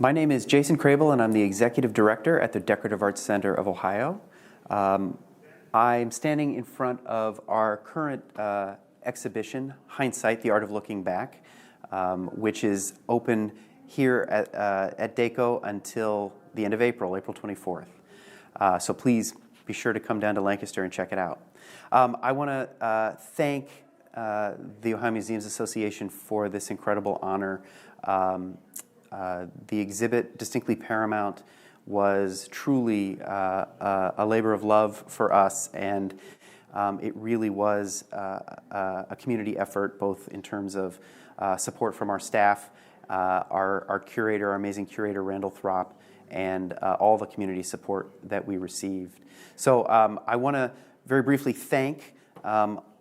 My name is Jason Crabill, and I'm the Executive Director at the Decorative Arts Center of Ohio. I'm standing in front of our current exhibition, Hindsight, The Art of Looking Back, which is open here at DACO until the end of April, April 24th. So please be sure to come down to Lancaster and check it out. I want to thank the Ohio Museums Association for this incredible honor. The exhibit, Distinctly Paramount, was truly a labor of love for us, and it really was a community effort, both in terms of support from our staff, our curator, our amazing curator, Randall Thropp, and all the community support that we received. So I want to very briefly thank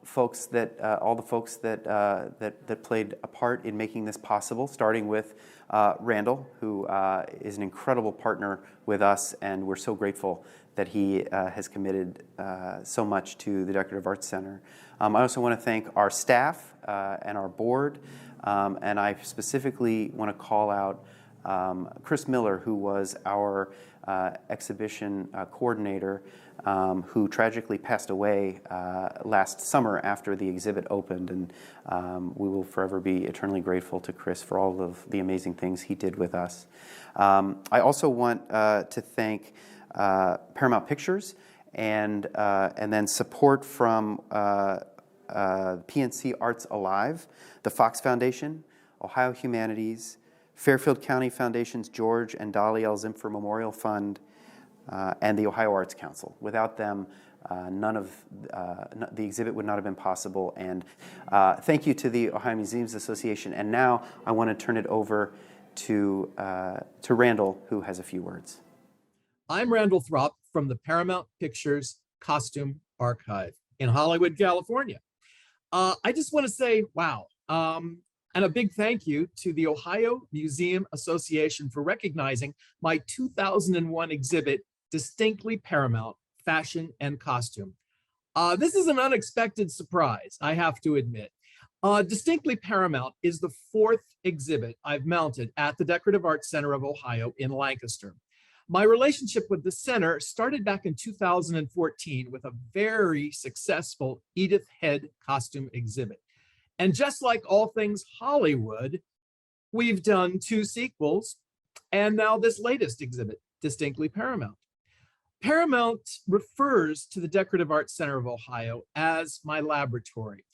folks that all the folks that played a part in making this possible, starting with Randall, who is an incredible partner with us, and we're so grateful that he has committed so much to the Decorative Arts Center. I also want to thank our staff and our board, and I specifically want to call out Chris Miller, who was our exhibition coordinator, who tragically passed away last summer after the exhibit opened, and we will forever be eternally grateful to Chris for all of the amazing things he did with us. I also want to thank Paramount Pictures and then support from PNC Arts Alive, the Fox Foundation, Ohio Humanities, Fairfield County Foundation's George and Dolly L. Zimpfer Memorial Fund, and the Ohio Arts Council. Without them, the exhibit would not have been possible. And thank you to the Ohio Museums Association. And now I want to turn it over to Randall, who has a few words. I'm Randall Thropp from the Paramount Pictures Costume Archive in Hollywood, California. I just want to say, wow. And a big thank you to the Ohio Museum Association for recognizing my 2001 exhibit, Distinctly Paramount, Fashion and Costume. This is an unexpected surprise, I have to admit. Distinctly Paramount is the fourth exhibit I've mounted at the Decorative Arts Center of Ohio in Lancaster. My relationship with the center started back in 2014 with a very successful Edith Head costume exhibit. And just like all things Hollywood, we've done two sequels, and now this latest exhibit, Distinctly Paramount. Paramount refers to the Decorative Arts Center of Ohio as my laboratory.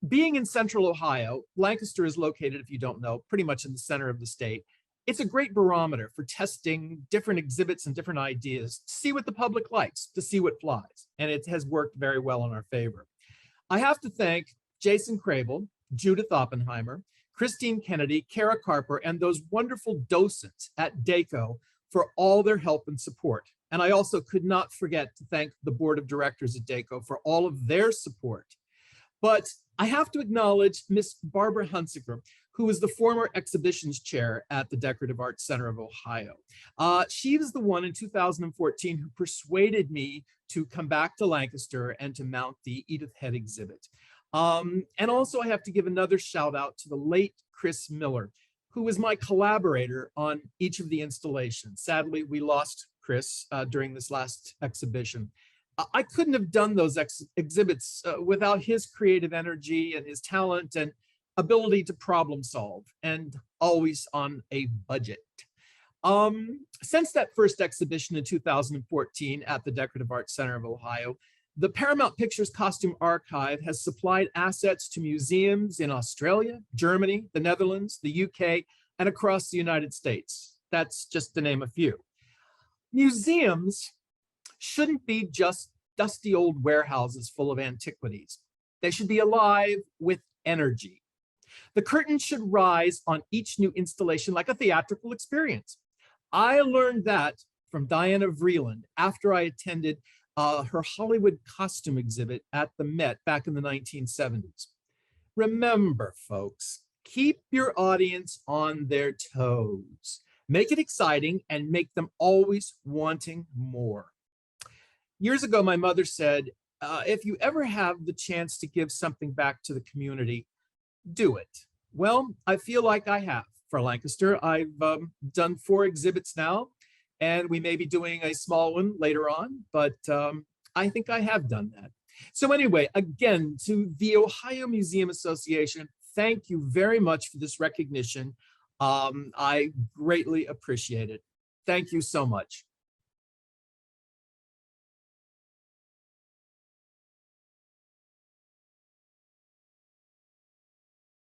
Being in central Ohio, Lancaster is located, if you don't know, pretty much in the center of the state. It's a great barometer for testing different exhibits and different ideas, to see what the public likes, to see what flies, and it has worked very well in our favor. I have to thank Jason Crabill, Judith Oppenheimer, Christine Kennedy, Kara Carper, and those wonderful docents at DACO for all their help and support. And I also could not forget to thank the board of directors at DACO for all of their support. But I have to acknowledge Miss Barbara Hunsaker, who was the former exhibitions chair at the Decorative Arts Center of Ohio. She was the one in 2014 who persuaded me to come back to Lancaster and to mount the Edith Head exhibit. And also I have to give another shout out to the late Chris Miller, who was my collaborator on each of the installations. Sadly, we lost Chris during this last exhibition. I couldn't have done those exhibits without his creative energy and his talent and ability to problem solve, and always on a budget. Since that first exhibition in 2014 at the Decorative Arts Center of Ohio, the Paramount Pictures Costume Archive has supplied assets to museums in Australia, Germany, the Netherlands, the UK, and across the United States. That's just to name a few. Museums shouldn't be just dusty old warehouses full of antiquities. They should be alive with energy. The curtain should rise on each new installation like a theatrical experience. I learned that from Diana Vreeland after I attended her Hollywood costume exhibit at the Met back in the 1970s. Remember, folks, keep your audience on their toes. Make it exciting and make them always wanting more. Years ago, my mother said, if you ever have the chance to give something back to the community, do it. Well, I feel like I have. for Lancaster. I've done 4 exhibits now, and we may be doing a small one later on, but I think I have done that. So anyway, again, to the Ohio Museum Association, thank you very much for this recognition. I greatly appreciate it. Thank you so much.